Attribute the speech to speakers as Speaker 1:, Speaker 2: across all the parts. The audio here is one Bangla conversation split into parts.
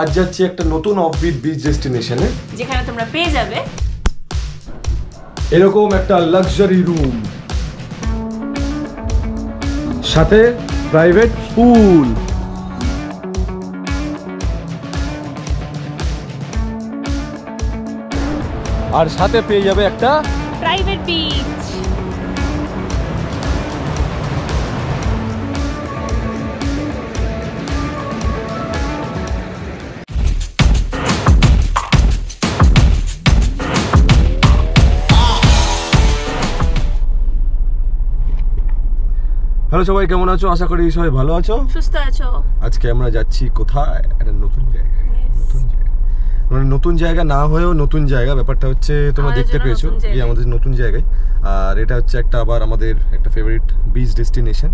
Speaker 1: আজ যাচ্ছি একটা নতুন অফবিট বিচ ডেস্টিনেশনে,
Speaker 2: যেখানে তোমরা পেয়ে যাবে
Speaker 1: এরকম একটা লাক্সারি রুম, সাথে প্রাইভেট পুল, আর সাথে পেয়ে যাবে একটা
Speaker 2: প্রাইভেট বিচ।
Speaker 1: হ্যালো সবাই, কেমন আছো? আশা করি সবাই ভালো আছো,
Speaker 2: সুস্থ আছো।
Speaker 1: আজকে আমরা যাচ্ছি কোথায়? একটা নতুন জায়গায়। মানে নতুন জায়গা না হয়েও নতুন জায়গা, ব্যাপারটা হচ্ছে তোমরা দেখতে পেয়েছো যে আমাদের নতুন জায়গায়। আর এটা হচ্ছে একটা আবার আমাদের একটা ফেভারিট বিচ ডেস্টিনেশন।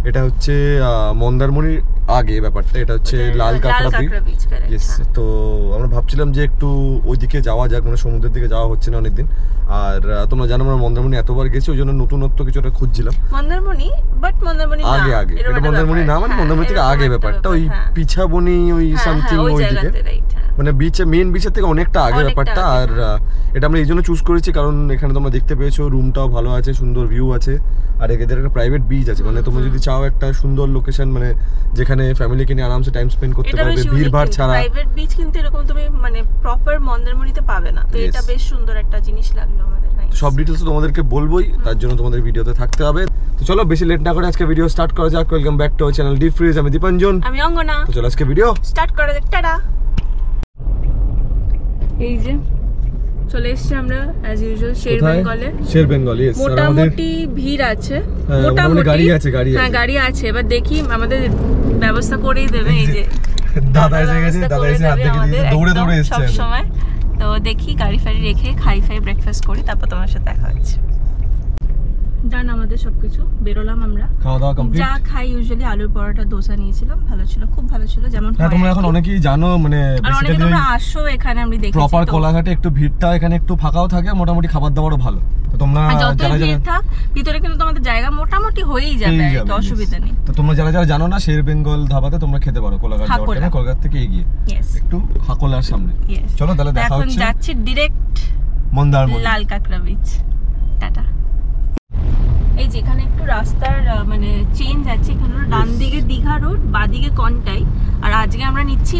Speaker 1: এটা হচ্ছে মন্দারমণির আগে ব্যাপারটা, এটা হচ্ছে লাল কাঁকড়া বিচ। ইয়েস, তো আমরা ভাবছিলাম যে একটু ওইদিকে যাওয়া যাক, মানে সমুদ্রের দিকে যাওয়া হচ্ছে না অনেকদিন। আর তোমরা জানো আমরা মন্দারমণি এতবার গেছি, ওই জন্য নতুনত্ব কিছুটা খুঁজছিলাম।
Speaker 2: মন্দারমণি বাট মন্দারমণি
Speaker 1: আগে আগে, এটা মন্দারমণি না, মানে মন্দারমণি থেকে আগে ব্যাপারটা, ওই পিছাবনি ওই সামথিং ওইদিকে, মানে বিচে মেইন বিচের থেকে অনেকটা আগে ব্যাপারটা। আর এটা আমরা এই জন্য চুজ করেছি কারণ এখানে তোমরা দেখতে পেয়েছো রুমটাও ভালো আছে, সুন্দর ভিউ আছে, আর এদের একটা প্রাইভেট বিচ আছে। মানে তোমরা যদি চাও একটা সুন্দর লোকেশন, মানে যেখানে ফ্যামিলিকে নিয়ে আরামসে টাইম স্পেন্ড করতে পারবে, ভিড়ভাড় ছাড়া।
Speaker 2: প্রাইভেট বিচ কিন্তু এরকম তুমি মানে প্রপার মন্দারমণিতে পাবে না, তো এটা বেশ সুন্দর একটা জিনিস লাগলো আমাদের।
Speaker 1: সব ডিটেলস তোমাদেরকে বলবোই, তার জন্য তোমাদের ভিডিওতে থাকতে হবে। তো চলো বেশি লেট না করে আজকে ভিডিও স্টার্ট করা যাক। Welcome back to our channel deep fridge. আমি দীপাঞ্জন,
Speaker 2: আমি অঙ্গনা।
Speaker 1: তো চলো আজকে ভিডিও
Speaker 2: স্টার্ট করা যাক। টাটা। এই যে চলে এসেছি আমরা অ্যাজ ইউজুয়াল শের বেঙ্গলে। মোটামুটি ভিড় আছে, মোটামুটি গাড়ি আছে, হ্যাঁ গাড়ি আছে। এবার দেখি আমাদের ব্যবস্থা করেই দেবে। এই যে
Speaker 1: দাদা এসে গেছে, দাদা এসে হাত দেখে দিয়েছে, দৌড়ে দৌড়ে এসেছে
Speaker 2: সব সময়। তো দেখি গাড়ি ফাড়ি রেখে খাই ব্রেকফাস্ট করি, তারপর তোমার সাথে দেখা হচ্ছে। ডান আমাদের সবকিছু, বেরোলাম আমরা।
Speaker 1: খাওয়া দাওয়া কমপ্লিট।
Speaker 2: যা খাই ইউজুয়ালি আলুর পরোটা দোসা নিয়েছিলাম, ভালো ছিল, খুব ভালো ছিল। যেমন
Speaker 1: তোমরা এখন অনেকেই জানো, মানে
Speaker 2: বেসিক্যালি তোমরা আসো এখানে, আমি দেখেছি
Speaker 1: প্রপার কোলাঘাটে একটু ভিড়টা এখানে একটু ফাঁকাও থাকে, মোটামুটি খাবার দাবারও ভালো। তো তোমরা
Speaker 2: যারা যারা থাক ভিতরে কিন্তু তোমাদের জায়গা মোটামুটি হয়েই যাবে, তো অসুবিধা নেই।
Speaker 1: তো তোমরা যারা যারা জানো না, শের বেঙ্গল ধাবাতে তোমরা খেতে পারো, কোলাঘাট যাওয়ার টাইমে, কোলাঘাট থেকে এগিয়ে একটু হাকোলার সামনে। চলো তাহলে দেখা হচ্ছে।
Speaker 2: এখন যাচ্ছি ডাইরেক্ট
Speaker 1: মন্দারমণি
Speaker 2: লাল কাঁকড়া বিচ। টাটা। এই যে এখানে একটু রাস্তার মানে চেঞ্জ আছে, এখানে ডান দিকে দীঘা রোড, বাদিকে কন্টাই, আর আজকে আমরা নিচ্ছি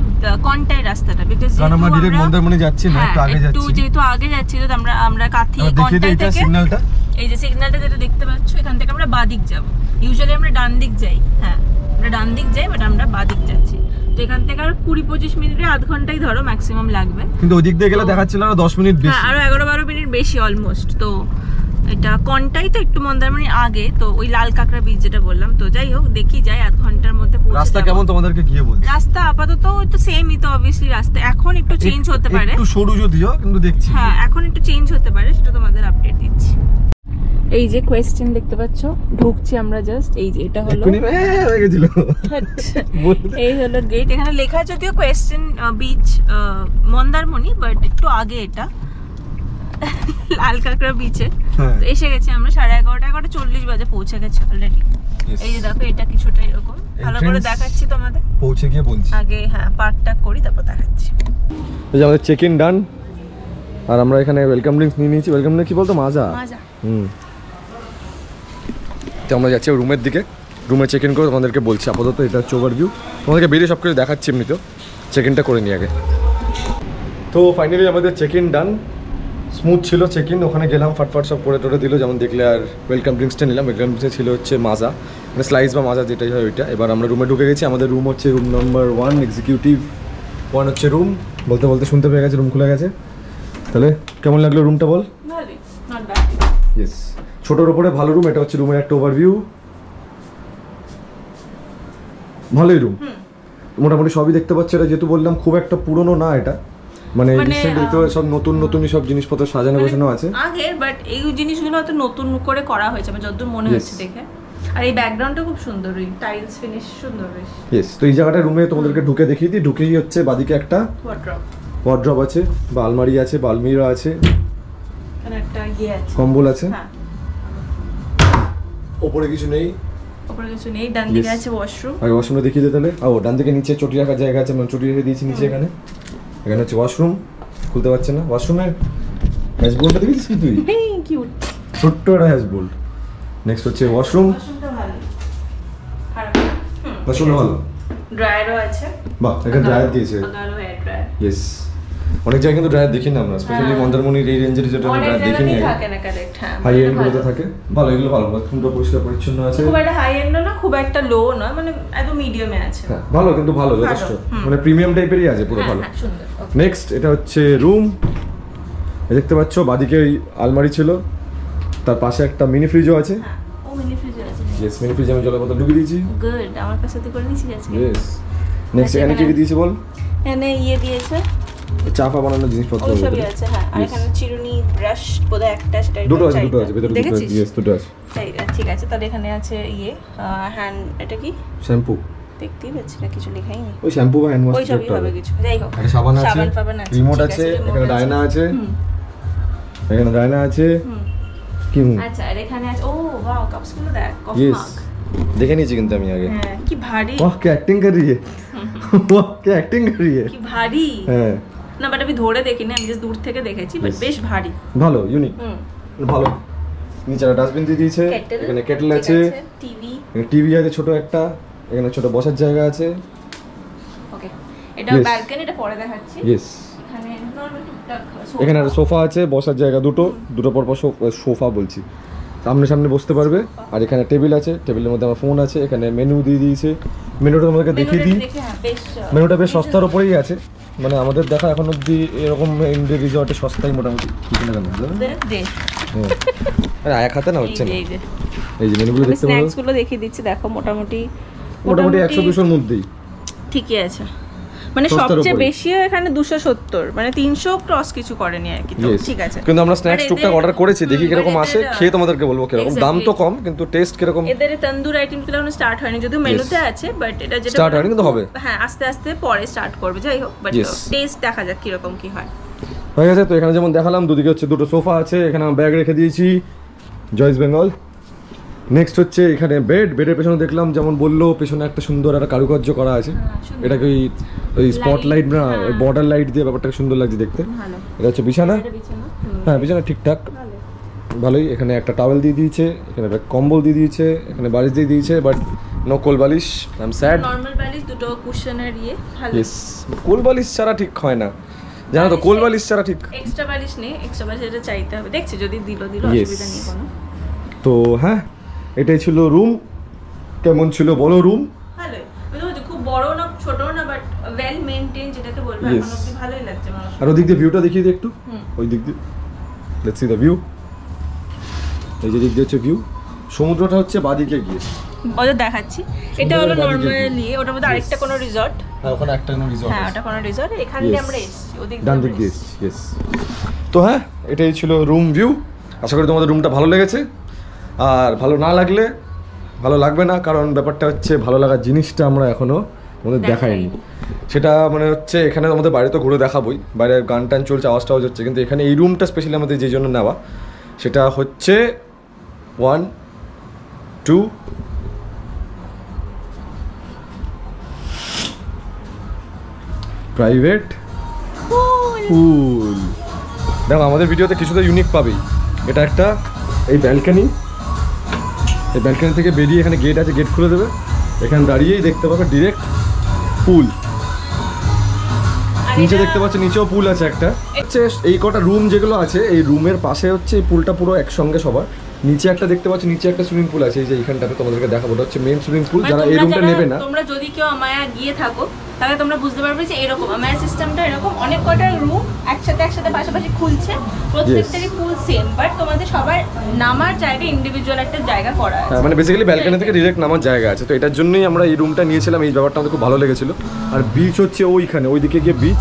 Speaker 2: কন্টাই রাস্তাটা, বিকজ
Speaker 1: আমরা ডাইরেক্ট মন্দারমণি যাচ্ছি না, একটু আগে যাচ্ছি।
Speaker 2: যেহেতু আগে যাচ্ছি, তো আমরা কাথি কন্টাই থেকে
Speaker 1: সিগন্যালটা,
Speaker 2: এই যে সিগন্যালটা যেটা দেখতে পাচ্ছ, এখান থেকে আমরা বাদিক যাব। ইউজুয়ালি আমরা ডান দিক যাই, হ্যাঁ আমরা ডান দিক যাই, বাট আমরা বাদিক যাচ্ছি। তো এখান থেকে আর 20-25 মিনিটে, আধ ঘন্টাই ধরো ম্যাক্সিমাম লাগবে।
Speaker 1: কিন্তু ওই দিক দিয়ে গেলে দেখাচ্ছিল আরো 10 মিনিট বেশি,
Speaker 2: হ্যাঁ আরো 11-12 মিনিট বেশি অলমোস্ট। তো এটা কন্টাই তো একটু মন্দারমণি আগে, তো ওই লাল কাঁকড়া বিচ যেটা বললাম। তো যাই হোক, দেখি যাই, আধ ঘন্টার মধ্যে পৌঁছে যাব।
Speaker 1: রাস্তা কেমন তোমাদেরকে গিয়ে বলছি?
Speaker 2: রাস্তা আপাতত তো সেমই, তো অবভিয়াসলি রাস্তা এখন একটু চেঞ্জ হতে পারে,
Speaker 1: একটু সরু যদিও, কিন্তু দেখছি
Speaker 2: হ্যাঁ এখন একটু চেঞ্জ হতে পারে, সেটা তোমাদের আপডেট দিচ্ছি। এই যে কোয়েশ্চেন দেখতে পাচ্ছ, ঢুকছি আমরা জাস্ট। এই যে এটা হলো
Speaker 1: হয়ে গেছিল,
Speaker 2: এই হলো গেট। এখানে লেখা যদিও কোয়েশ্চেন বিচ মন্দারমণি, বাট একটু আগে এটা লাল কাঁকড়া বিচে। তো এসে গেছি আমরা 11:30 বাজে পৌঁছে গেছি অলরেডি। এই যে দেখো, এটা কিছুটা এরকম, ভালো করে দেখাচ্ছি তোমাদের,
Speaker 1: পৌঁছে গিয়ে বলছি
Speaker 2: আগে। হ্যাঁ পার্কটা করি, তারপর দেখাচ্ছি।
Speaker 1: এই যে আমাদের চেক ইন ডান, আর আমরা এখানে ওয়েলকাম ড্রিঙ্কস নিয়ে নিয়েছি। ওয়েলকাম ড্রিঙ্ক কি বলতো? মাজা। তো আমরা যাচ্ছি রুমের দিকে, রুমে চেক ইন করে তোমাদেরকে বলছি। আপাতত এটা হচ্ছে ওভারভিউ, তোমাদেরকে বেরিয়ে সব কিছু দেখাচ্ছি। এমনিতেও চেক ইনটা করে নিই আগে। তো ফাইনালি আমাদের চেক ইন ডান, স্মুথ ছিল চেক ইন। ওখানে গেলাম, ফাটফাট সব করে টোরে দিল যেমন দেখলে। আর ওয়েলকাম ড্রিঙ্কসটা নিলাম। ওয়েলকাম ড্রিঙ্কসে ছিল হচ্ছে মাজা, মানে স্লাইস বা মাজা যেটাই হয় ওইটা। এবার আমরা রুমে ঢুকে গেছি। আমাদের রুম হচ্ছে রুম নাম্বার 1, এক্সিকিউটিভ 1 হচ্ছে রুম। বলতে বলতে শুনতে পেয়ে গেছে রুম খুলে গেছে। তাহলে কেমন লাগলো রুমটা বল? ইয়েস, ছোটোর ওপরে ভালো রুম। এটা হচ্ছে রুমের একটা ওভারভিউ, ভালোই রুম, মোটামুটি সবই দেখতে পাচ্ছি। এটা যেহেতু বললাম খুব একটা পুরনো না, এটা মানে রিসেন্টলি তো সব নতুনই সব জিনিসপত্র সাজানো গোছানো আছে
Speaker 2: আগের, বাট এই জিনিসগুলো হয়তো নতুন করে করা হয়েছে আমার যতদূর মনে হচ্ছে দেখে। আর এই ব্যাকগ্রাউন্ডটা খুব সুন্দর, ওই টাইলস ফিনিশ সুন্দর বেশ।
Speaker 1: ইয়েস, তো এই জায়গাটা রুমে তোমাদেরকে ঢুকে দেখিয়ে দিই। ঢুকেই হচ্ছে বাদিকে একটা ওয়ার্ড্রপ আছে, বা আলমারি আছে, বা আলমিরা আছে,
Speaker 2: এখানে একটা ইয়ে আছে,
Speaker 1: কম্বল আছে, ওপরে কিছু নেই।
Speaker 2: ওপরে কিছু নেই, ডান দিকে আছে ওয়াশরুম।
Speaker 1: আগে ওয়াশরুমটা দেখিয়ে দে তাহলে। ও ডান দিকে নিচে চটি রাখার জায়গা আছে, মানে চটি রেখে দিয়েছি নিচে। এখানে হচ্ছে ওয়াশরুম, খুলতে পারছে না। ওয়াশরুমের হ্যাশবোল্ডটা দেখেছিস কি তুই?
Speaker 2: কিউট
Speaker 1: ছোট্ট একটা হ্যাশবোল্ড। নেক্সট হচ্ছে ওয়াশরুম।
Speaker 2: ওয়াশরুমটা ভালো, খারাপ না।
Speaker 1: ওয়াশরুমটা ভালো,
Speaker 2: ড্রায়ারও আছে।
Speaker 1: বাহ, এখানে ড্রায়ার দিয়েছে।
Speaker 2: Agaro hair dryer.
Speaker 1: ইয়েস, অনেক জায়গায় কিন্তু ড্রায়ার দেখি না আমরা, স্পেশালি মন্দারমণির এই রেঞ্জের যেটা আমরা ড্রায়ার দেখি না।
Speaker 2: থাকে না কারেক্ট, হ্যাঁ
Speaker 1: হাই এন্ড গুলোতে থাকে। ভালো, এগুলো ভালো। বাথরুমটা পরিষ্কার পরিচ্ছন্ন আছে,
Speaker 2: খুব একটা হাই এন্ড না, খুব একটা লো না, মানে একদম মিডিয়ামে আছে।
Speaker 1: হ্যাঁ ভালো, কিন্তু ভালো যথেষ্ট, মানে প্রিমিয়াম টাইপেরই আছে পুরো, ভালো।
Speaker 2: সুন্দর।
Speaker 1: নেক্সট এটা হচ্ছে রুম। দেখতে পাচ্ছ বাদিকে ওই আলমারি ছিল, তার পাশে একটা মিনি ফ্রিজও আছে।
Speaker 2: ও মিনি ফ্রিজ আছে।
Speaker 1: ইয়েস, মিনি ফ্রিজে আমি জলের বোতল ঢুকিয়ে দিয়েছি।
Speaker 2: গুড, আমার কাছে তো করে নিয়েছি আজকে।
Speaker 1: ইয়েস। নেক্সট এখানে কি দিয়েছি বল?
Speaker 2: এখানে দিয়েছে,
Speaker 1: চা ফা বানানোর জিনিসপত্র
Speaker 2: সবই আছে। হ্যাঁ, আর এখানে চিরুনি, ব্রাশ বোধহয় একটা, সেটা
Speaker 1: দুটো আছে ভেতরে, দুটো আছে। ইয়েস, দুটো আছে।
Speaker 2: ঠিক আছে, তাহলে এখানে আছে হ্যান্ড, এটা কি
Speaker 1: শ্যাম্পু
Speaker 2: দেখতেই পাচ্ছি না, কিছু লেখাই নেই।
Speaker 1: ওই শ্যাম্পু বা হ্যান্ড ওয়াশ
Speaker 2: ওই সবই হবে কিছু, যাই হোক।
Speaker 1: এখানে সাবান আছে, রিমোট আছে, এখানে ডায়না আছে, এখানে ডায়না আছে। কি
Speaker 2: আচ্ছা, আর এখানে আছে, ও ওয়াও, কাপসগুলো দেখ, কফি
Speaker 1: ইয়েস,
Speaker 2: মাগ।
Speaker 1: দেখে নিয়েছি কিন্তু আমি আগে।
Speaker 2: হ্যাঁ, কি ভারী।
Speaker 1: वाह क्या एक्टिंग कर रही है, वाह क्या एक्टिंग कर रही है।
Speaker 2: কি ভারী।
Speaker 1: হ্যাঁ
Speaker 2: না, বাট আমি ধরে দেখিনি, আমি জাস্ট দূর থেকে দেখেছি, বাট বেশ ভারী,
Speaker 1: ভালো, ইউনিক, ভালো। নিচে একটা ডাস্টবিন দিয়ে দিয়েছে, এখানে কেটল আছে,
Speaker 2: টিভি,
Speaker 1: এখানে টিভি আছে ছোট একটা, এখানে ছোট বসার জায়গা আছে।
Speaker 2: ওকে, এটা ব্যালকনি, এটা পরে দেখাচ্ছি।
Speaker 1: ইয়েস,
Speaker 2: এখানে নরমাল টুকটাক
Speaker 1: এখানে একটা সোফা আছে, বসার জায়গা দুটো পর পর সোফা বলছি, সামনে সামনে বসতে পারবে। আর এখানে টেবিল আছে, টেবিলের মধ্যে আমার ফোন আছে। এখানে মেনু দিয়ে দিয়েছে, মেনুটা তোমাদেরকে দেখিয়ে দিই। মেনুটা বেশ সস্তার উপরেই আছে, মানে আমাদের দেখা এখন অব্দি এরকম ইন্ডিয়া রিসর্টে সস্তাই মোটামুটি কিছু না। আরে এক হাতে না হচ্ছে না। এই যে মেনুগুলো দেখতে পারো,
Speaker 2: স্ন্যাক্স গুলো দেখিয়ে দিচ্ছি, দেখো মোটামুটি
Speaker 1: 100-200 এর মধ্যেই
Speaker 2: ঠিকই আছে, মানে সবচেয়ে বেশি এখানে 270, মানে 300 ক্রস কিছু করেনি আর কি, তো ঠিক আছে।
Speaker 1: কিন্তু আমরা স্ন্যাক্স টুকটাক অর্ডার করেছি, দেখি কিরকম আসে, খেয়ে তোমাদেরকে বলবো কিরকম। দাম তো কম, কিন্তু টেস্ট কিরকম।
Speaker 2: এদের তন্দুর আইটেমগুলো এখনো স্টার্ট হয়নি, যদিও মেনুতে আছে, বাট এটা যেটা
Speaker 1: স্টার্ট হয়নি, কিন্তু হবে।
Speaker 2: হ্যাঁ, আস্তে আস্তে পরে স্টার্ট করবে, যাই হোক, বাট টেস্ট দেখা যাক কিরকম কি হয়।
Speaker 1: হয়ে গেছে তো। এখানে যেমন দেখালাম, দুদিকে হচ্ছে দুটো সোফা আছে, এখানে আমি ব্যাগ রেখে দিয়েছি, জয়েস বেঙ্গল। নেক্সট হচ্ছে এখানে বেডের পেছনে দেখলাম যেমন বললো, পেছনে একটা সুন্দর একটা কারুকার্য করা আছে। এটাকে ওই স্পটলাইট না, বর্ডার লাইট দিয়ে ব্যাপারটাকে সুন্দর লাগছে দেখতে। এটা হচ্ছে বিছানা, হ্যাঁ বিছানা ঠিকঠাক ভালোই। এখানে একটা টাওয়েল দিয়ে দিয়েছে, এখানে একটা কম্বল দিয়ে দিয়েছে, এখানে বালিশ দিয়ে দিয়েছে, বাট নো কোল বালিশ। I am sad.
Speaker 2: নরমাল বালিশ, দুটো কুশনের ভালো।
Speaker 1: ইয়েস, কোল বালিশ ছাড়া ঠিক হয় না, জানো তো, কোল বালিশ ছাড়া ঠিক।
Speaker 2: এক্সট্রা বালিশ নেই, এক্সট্রা বালিশ এটা চাইতে হবে, দেখছি যদি দিল অসুবিধা নেই কোনো।
Speaker 1: তো হ্যাঁ, এটাই ছিল রুম। কেমন ছিল বলো রুম?
Speaker 2: ভালোই, খুব বড় না ছোট না, বাট ওয়েল মেইনটেইন, যেটাকে বলবো এখন অবধি ভালোই লাগছে আমার।
Speaker 1: আর ওদিক দিয়ে ভিউটা দেখিয়ে দিই একটু, ওই দিক দিয়ে। Let's see the view. এই যে দিক দিয়ে হচ্ছে ভিউ, সমুদ্রটা হচ্ছে বাদিকে গিয়ে,
Speaker 2: ওটা দেখাচ্ছি। এটা হলো নরমালি, ওটার মধ্যে আরেকটা কোনো রিসর্ট।
Speaker 1: হ্যাঁ, ওখানে একটা কোনো রিসর্ট।
Speaker 2: হ্যাঁ, ওটা কোনো রিসর্ট, এখানে আমরা এসেছি, ওদিক
Speaker 1: ডান দিক দিয়ে এসেছি। ইয়েস, তো হ্যাঁ, এটাই ছিল রুম ভিউ। আশা করি তোমাদের রুমটা ভালো লেগেছে। আর ভালো না লাগলে ভালো লাগবে না, কারণ ব্যাপারটা হচ্ছে ভালো লাগার জিনিসটা আমরা এখনো আমাদের দেখাইনি। সেটা মানে হচ্ছে এখানে আমাদের বাইরে তো ঘুরে দেখাবোই, বাইরে গান টান চলছে, আওয়াজ টাওয়াজ হচ্ছে, কিন্তু এখানে এই রুমটা স্পেশালি আমাদের যে জন্য নেওয়া, সেটা হচ্ছে 1, 2 প্রাইভেট পুল। দেখো আমাদের ভিডিওতে কিছু তো ইউনিক পাবেই। এটা একটা এই ব্যালকনি, এই ব্যালকনি থেকে বেরিয়ে এখানে গেট আছে, গেট খুলে দেবে, এখানে দাঁড়িয়েই দেখতে পাবে ডিরেক্ট পুল। নিচে দেখতে পাচ্ছ, নিচেও পুল আছে একটা। হচ্ছে এই কটা রুম যেগুলো আছে, এই রুমের পাশে হচ্ছে এই পুলটা পুরো একসঙ্গে সবার। নিচে একটা দেখতে পাচ্ছ, নিচে একটা সুইমিং পুল আছে, এই যে এইখানটাতে তোমাদেরকে দেখাবো, ওটা হচ্ছে মেইন সুইমিং পুল। যারা এই রুমটা নেবে না,
Speaker 2: তোমরা যদি কেউ আমায়া গিয়ে থাকো, তাহলে তোমরা বুঝতে পারবে যে এরকম আমায়া সিস্টেমটা এরকম, অনেক কটা রুম একসাথে পাশাপাশি খুলছে, প্রত্যেকটারই পুল সেম, বাট তোমাদের সবার নামার জায়গা ইন্ডিভিজুয়াল একটা জায়গা করা আছে।
Speaker 1: হ্যাঁ, মানে বেসিক্যালি ব্যালকনি থেকে ডিরেক্ট নামার জায়গা আছে। তো এটার জন্যই আমরা এই রুমটা নিয়েছিলাম। এই ব্যাপারটা আমাদের খুব ভালো লেগেছিল। আর বিচ হচ্ছে ওইখানে, ওইদিকে গিয়ে বিচ,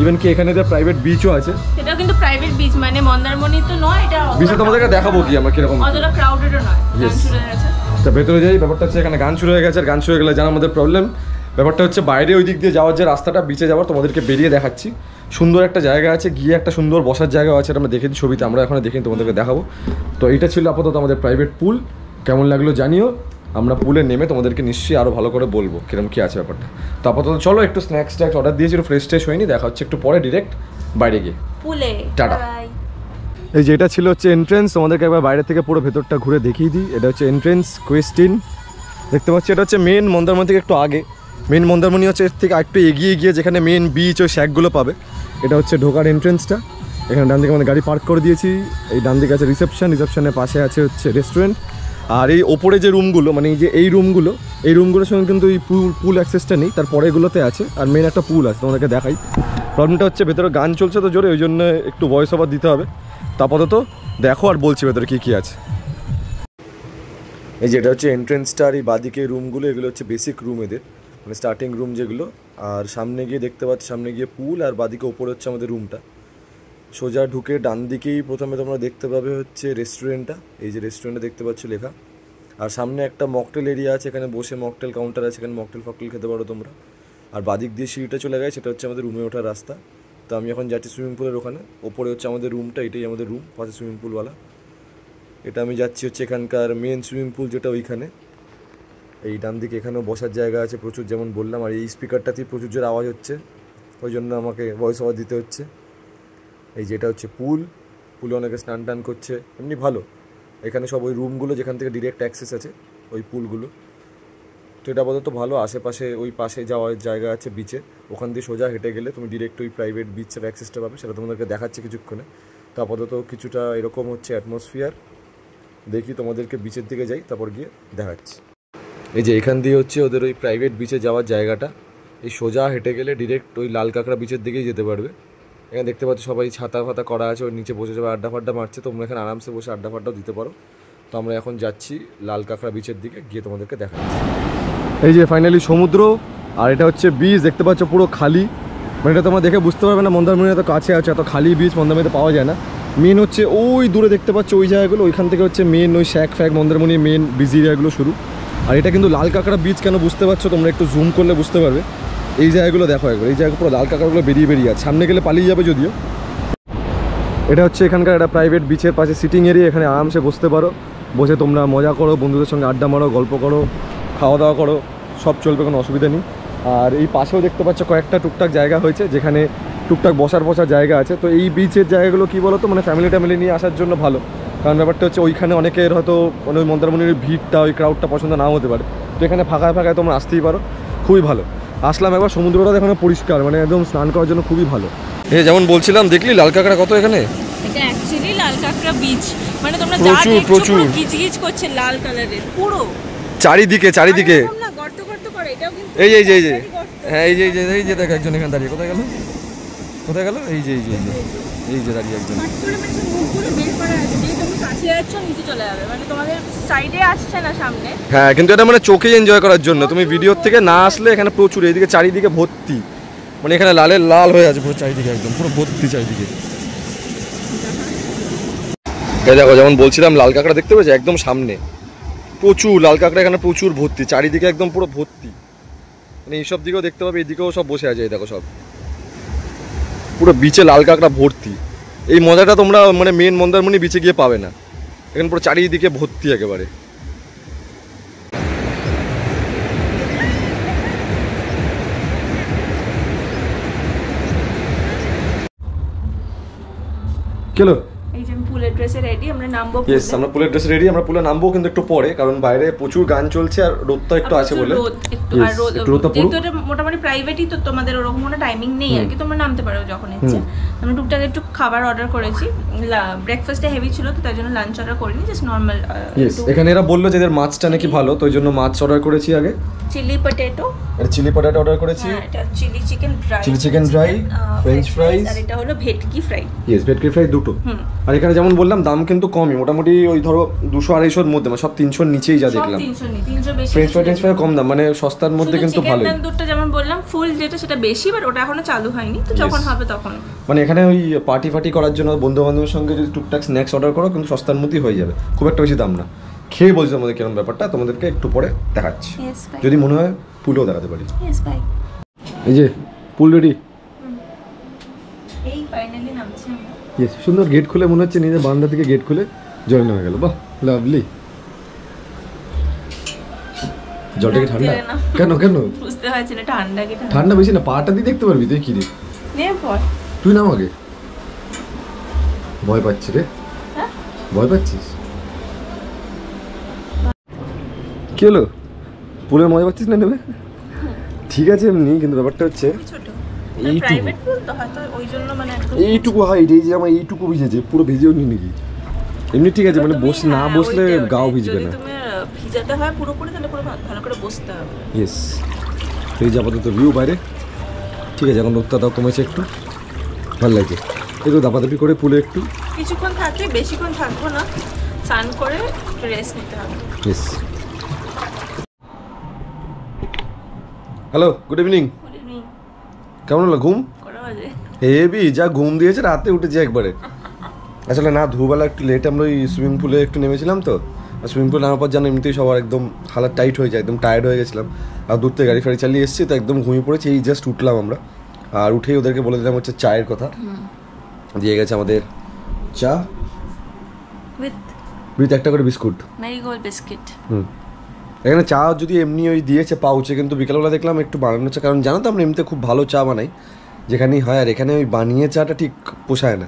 Speaker 1: ইভেন কি এখানে প্রাইভেট বিচও আছে।
Speaker 2: এটা কিন্তু প্রাইভেট বিচ, মানে মন্দারমণি তো নয়, এটা
Speaker 1: বিচে তোমাদেরকে দেখাবো কি আমরা কিরকম,
Speaker 2: অতটা ক্রাউডেডও নয়, গান শুরু হয়ে গেছে।
Speaker 1: তা ভেতরে যাই, ব্যাপারটা হচ্ছে এখানে গান শুরু হয়ে গেছে। আর গান শুরু হয়ে গেলে জানা আমাদের প্রবলেম। ব্যাপারটা হচ্ছে বাইরে ওই দিক দিয়ে যাওয়ার যে রাস্তাটা, বিচে যাওয়ার, তোমাদেরকে বেরিয়ে দেখাচ্ছি। সুন্দর একটা জায়গা আছে, গিয়ে একটা সুন্দর বসার জায়গা আছে, আমরা দেখেছি ছবিতে, আমরা এখন দেখি তোমাদেরকে দেখাবো। তো এইটা ছিল আপাতত আমাদের প্রাইভেট পুল। কেমন লাগলো জানিও। আমরা পুলে নেমে তোমাদেরকে নিশ্চয়ই আরও ভালো করে বলবো কিরকম কী আছে ব্যাপারটা। তো আপাতত চলো একটু স্ন্যাক্স ট্যাক্স অর্ডার দিয়েছি, ফ্রেশ ট্রেশ হয়নি, দেখা হচ্ছে একটু পরে ডিরেক্ট বাইরে গিয়ে
Speaker 2: পুলে।
Speaker 1: টাটা। এই যে এটা ছিল হচ্ছে এন্ট্রেন্স, তোমাদেরকে একবার বাইরে থেকে পুরো ভেতরটা ঘুরে দেখিয়ে দিই। এটা হচ্ছে এন্ট্রেন্স কোয়েস্টিন, দেখতে পাচ্ছি। এটা হচ্ছে মেন মন্দারমণি থেকে একটু আগে, মেন মন্দারমণি হচ্ছে এর থেকে একটু এগিয়ে গিয়ে যেখানে মেন বিচ ওই শ্যাকগুলো পাবে। এটা হচ্ছে ঢোকার এন্ট্রেন্সটা। এখানে ডান দিকে আমাদের গাড়ি পার্ক করে দিয়েছি। এই ডান দিকে আছে রিসেপশন, রিসেপশনের পাশে আছে হচ্ছে রেস্টুরেন্ট। আর এই ওপরে যে রুমগুলো, মানে এই যে এই রুমগুলোর সঙ্গে কিন্তু এই পুল অ্যাক্সেসটা নেই, তারপরে এগুলোতে আছে। আর মেন একটা পুল আছে, তোমাদেরকে দেখাই। প্রবলেমটা হচ্ছে ভেতরে গান চলছে তো জোরে, ওই জন্য একটু ভয়েস ওভার দিতে হবে। তো আপাতত দেখো আর বলছি ভেতরে কী কী আছে। এই যে এটা হচ্ছে এন্ট্রেন্সটা, আর এই বাদিকে রুমগুলো, এগুলো হচ্ছে বেসিক রুম এদের, মানে স্টার্টিং রুম যেগুলো। আর সামনে গিয়ে দেখতে পাচ্ছি, সামনে গিয়ে পুল, আর বাদিকে ওপরে হচ্ছে আমাদের রুমটা। সোজা ঢুকে ডান দিকেই প্রথমে তোমরা দেখতে পাবে হচ্ছে রেস্টুরেন্টটা। এই যে রেস্টুরেন্টটা দেখতে পাচ্ছ লেখা। আর সামনে একটা মকটেল এরিয়া আছে, এখানে বসে মকটেল কাউন্টার আছে, এখানে মকটেল ফকটেল খেতে পারো তোমরা। আর বাদিক দিয়ে সিঁড়িটা চলে গেছে, সেটা হচ্ছে আমাদের রুমে ওঠার রাস্তা। তো আমি এখন যাচ্ছি সুইমিং পুলের ওখানে, ওপরে হচ্ছে আমাদের রুমটা, এটাই আমাদের রুম, পাশে সুইমিং পুলওয়ালা। এটা আমি যাচ্ছি হচ্ছে এখানকার মেন সুইমিং পুল যেটা ওইখানে। এই ডান দিকে এখানেও বসার জায়গা আছে প্রচুর, যেমন বললাম। আর এই স্পিকারটাতেই প্রচুর জোর আওয়াজ হচ্ছে, ওই জন্য আমাকে ভয়েস ওভার দিতে হচ্ছে। এই যেটা হচ্ছে পুলে অনেকে স্নান টান করছে, এমনি ভালো। এখানে সব ওই রুমগুলো যেখান থেকে ডিরেক্ট অ্যাক্সেস আছে ওই পুলগুলো। তো এটা আপাতত ভালো। আশেপাশে ওই পাশে যাওয়ার জায়গা আছে বিচে, ওখান দিয়ে সোজা হেঁটে গেলে তুমি ডিরেক্ট ওই প্রাইভেট বিচের অ্যাক্সেসটা পাবে, সেটা তোমাদেরকে দেখাচ্ছে কিছুক্ষণে। তো আপাতত কিছুটা এরকম হচ্ছে অ্যাটমসফিয়ার। দেখি তোমাদেরকে বিচের দিকে যাই, তারপর গিয়ে দেখাচ্ছি। এই যে এখান দিয়ে হচ্ছে ওদের ওই প্রাইভেট বিচে যাওয়ার জায়গাটা। এই সোজা হেঁটে গেলে ডিরেক্ট ওই লাল কাঁকড়া বিচের দিকেই যেতে পারবে। এখানে দেখতে পাচ্ছ সবাই ছাতা ফাতা করা আছে, ওর নিচে বসে সবাই আড্ডা ফাড্ডা মারছে। তোমরা এখানে আরামসে বসে আড্ডা ফাড্ডাও দিতে পারো। তো আমরা এখন যাচ্ছি লাল কাঁকড়া বিচের দিকে, গিয়ে তোমাদেরকে দেখাচ্ছি। এই যে ফাইনালি সমুদ্র, আর এটা হচ্ছে বিচ, দেখতে পাচ্ছ পুরো খালি। মানে এটা তোমরা দেখে বুঝতে পারবে না মন্দারমণি এত কাছে আছে, এত খালি বিচ মন্দারমণিতে পাওয়া যায় না। মেন হচ্ছে ওই দূরে দেখতে পাচ্ছ ওই জায়গাগুলো, ওইখান থেকে হচ্ছে মেন ওই শ্যাক ফ্যাক মন্দারমণি মেন বিচ এরিয়াগুলো শুরু। আর এটা কিন্তু লাল কাঁকড়া বিচ কেন বুঝতে পারছো তোমরা, একটু জুম করলে বুঝতে পারবে। এই জায়গাগুলো দেখো একবার, এই জায়গা পুরো লাল কাঁকড়াগুলো বেরিয়ে আছে, সামনে গেলে পালিয়ে যাবে যদিও। এটা হচ্ছে এখানকার একটা প্রাইভেট বিচের পাশে সিটিং এরিয়া, এখানে আরামসে বসতে পারো, বসে তোমরা মজা করো, বন্ধুদের সঙ্গে আড্ডা মারো, গল্প করো, খাওয়া দাওয়া করো, সব চলবে, কোনো অসুবিধা নেই। আর এই পাশেও দেখতে পাচ্ছ কয়েকটা টুকটাক জায়গা হয়েছে, যেখানে টুকটাক বসার জায়গা আছে। তো এই বিচের জায়গাগুলো কী বলো তো, মানে ফ্যামিলি নিয়ে আসার জন্য ভালো। কারণ ব্যাপারটা হচ্ছে ওইখানে অনেকের হয়তো মানে ওই মন্দারমণির ভিড়টা, ওই ক্রাউডটা পছন্দ নাও হতে পারে। তো এখানে ফাঁকায় তোমরা আসতেই পারো, খুবই ভালো। আসলাম একবার, সমুদ্রটা এখানে পরিষ্কার, মানে একদম স্নান করার জন্য খুবই ভালো। যেমন বলছিলাম, দেখলি লাল কাঁকড়া কত এখানে।
Speaker 2: এটা অ্যাকচুয়ালি লাল কাঁকড়া বিচ, মানে তোমরা যা দেখছো পুরো গিজগিজ করছে লাল কালারের পুরো চারিদিকে না গর্ত করে। এটাও কিন্তু
Speaker 1: এই যে হ্যাঁ, এই যে দেখ একজন এখানে দাঁড়িয়ে, কোথায় গেল এই যে দাঁড়িয়ে একজন।
Speaker 2: মুখগুলো বের করা আছে, যে তুমি কাছে যাচ্ছ নিচে চলে যাবে, মানে তোমাদের সাইডে আসছে না সামনে।
Speaker 1: হ্যাঁ, কিন্তু এটা মানে চোখে এনজয় করার জন্য, তুমি ভিডিওর থেকে না আসলে এখানে প্রচুর, এইদিকে চারিদিকে ভর্তি, মানে এখানে লাল হয়ে আছে পুরো চারিদিকে, একদম পুরো ভর্তি চারিদিকে। এই দেখো, যেমন বলছিলাম লাল কাঁকড়া দেখতে পেয়েছি একদম সামনে, প্রচুর লাল কাঁকড়া এখানে প্রচুর ভর্তি, চারিদিকে একদম পুরো ভর্তি। মানে এইসব দিকেও দেখতে পাবে, এইদিকেও সব বসে আছে, এই দেখো সব পুরো বিচে লাল কাঁকড়া ভর্তি। এই মজাটা তোমরা মানে মেন মন্দারমণি বিচে গিয়ে পাবে না, এখানে পুরো চারিদিকে ভর্তি একেবারে। কেলো
Speaker 2: এই যে পুলের ড্রেসে রেডি, আমরা নামবো।
Speaker 1: ইয়েস, আমরা পুলের ড্রেসে রেডি, আমরা পুলে নামবো কিন্তু একটু পরে, কারণ বাইরে প্রচুর গান চলছে আর রোদটা একটু আছে বলে।
Speaker 2: যেহেতু এটা মোটামুটি প্রাইভেটই, তো তোমাদের ওরকম কোনো টাইমিং নেই আর কি, তোমরা নামতে পারো যখন ইচ্ছে। আমরা টুকটাক একটু খাবার অর্ডার করেছি, ব্রেকফাস্টে হেভি ছিল তো তাই জন্য লাঞ্চ অর্ডার করিনি, জাস্ট নর্মাল।
Speaker 1: এখানে এরা বললো যে এদের মাছটা নাকি ভালো, তো ওই জন্য মাছ অর্ডার করেছি আগে।
Speaker 2: চিলি পটেটো
Speaker 1: অর্ডার করেছি,
Speaker 2: এটা chilli chicken
Speaker 1: dry, french fries,
Speaker 2: আর এটা হলো ভেটকি ফ্রাই।
Speaker 1: ইয়েস, ভেটকি ফ্রাই দুটো। আর এখানে যেমন বললাম দাম কিন্তু কমই, মোটামুটি ওই ধরো 200-250-এর মধ্যে, মানে সব 300-এর নিচেই যা দেখলাম।
Speaker 2: 300 বেশি,
Speaker 1: ফ্রেঞ্চ ফ্রাই কম দাম, মানে সস্তার মধ্যে কিন্তু ভালোই।
Speaker 2: চিকেন দুটো যেমন বললাম ফুল যেটা, সেটা বেশি, বাট ওটা এখনো চালু হয়নি, তো যখন হবে তখন।
Speaker 1: মানে এখানে ওই পার্টি করার জন্য বন্ধু বান্ধবের সঙ্গে যদি টুকটাক স্ন্যাক্স অর্ডার করো, কিন্তু সস্তার মধ্যেই হয়ে যাবে, খুব একটা বেশি দাম না। খেয়ে বলছি তোমাদের কেমন ব্যাপারটা, তোমাদেরকে একটু পরে দেখাচ্ছি, যদি মনে হয় পুলও দেখাতে পারি। এই যে পুল রেডি,
Speaker 2: এই ফাইনালি নামছি আমরা।
Speaker 1: ইয়েস, সুন্দর গেট খুলে মনে হচ্ছে নিজের বারান্দা থেকে গেট খুলে জল নেমে গেল, বাহ লাভলি। জলটা কি ঠান্ডা? কেন কেন
Speaker 2: বুঝতে পারছি না ঠান্ডা কি
Speaker 1: ঠান্ডা বেশি না, পাটা দিয়ে দেখতে পারবি তুই কি রে? তুই নাম আগে। ভয় পাচ্ছি রে। ভয় পাচ্ছিস? কি হলো, পুলের মজা পাচ্ছিস না নেবে? ঠিক আছে এমনি, কিন্তু ব্যাপারটা হচ্ছে এইটুকু হাইট, এই যে আমার এইটুকু ভিজেছে, পুরো ভিজেও নি নাকি? এমনি ঠিক আছে, মানে বস না বসলে গাও ভিজবে না।
Speaker 2: ভিজাতে হয় পুরোপুরি, তাহলে পুরো ভালো করে বসতে হবে।
Speaker 1: ইয়েস। এই যে আপাতত ভিউ বাইরে, ঠিক আছে, এখন রোদটাও কমেছে একটু, ভালো লাগছে। একটু দাপাদাপি করে পুলে একটু
Speaker 2: কিছুক্ষণ থাকি, বেশিক্ষণ থাকবো না, স্নান করে একটু রেস্ট নিতে হবে।
Speaker 1: ইয়েস। Hello, good evening. কেমন হলো ঘুম? হেভি, যা ঘুম দিয়েছে, রাতে উঠেছি একবারে। আসলে না ধুবেলা একটু লেট, আমরা ওই সুইমিং পুলে একটু নেমেছিলাম তো, আর সুইমিং পুল নামার পর জানো এমনিতেই সবার একদম হালাত টাইট হয়ে যায়, একদম টায়ার্ড হয়ে গেছিলাম। আর দূর থেকে গাড়ি ফাড়ি চালিয়ে এসেছি, তো একদম ঘুমিয়ে পড়েছি। এই জাস্ট উঠলাম আমরা, আর উঠেই ওদেরকে বলে দিলাম হচ্ছে চায়ের কথা। দিয়ে গেছে আমাদের চা উইথ একটা করে বিস্কুট,
Speaker 2: ম্যারিগোল্ড বিস্কিট।
Speaker 1: এখানে চা যদি এমনি ওই দিয়েছে পাউচে, কিন্তু বিকালবেলা দেখলাম একটু বানানো চা, কারণ জানো তো আমরা এমনিতে খুব ভালো চা বানাই যেখানেই হয়, আর এখানে ওই বানিয়ে চাটা ঠিক পোষায় না,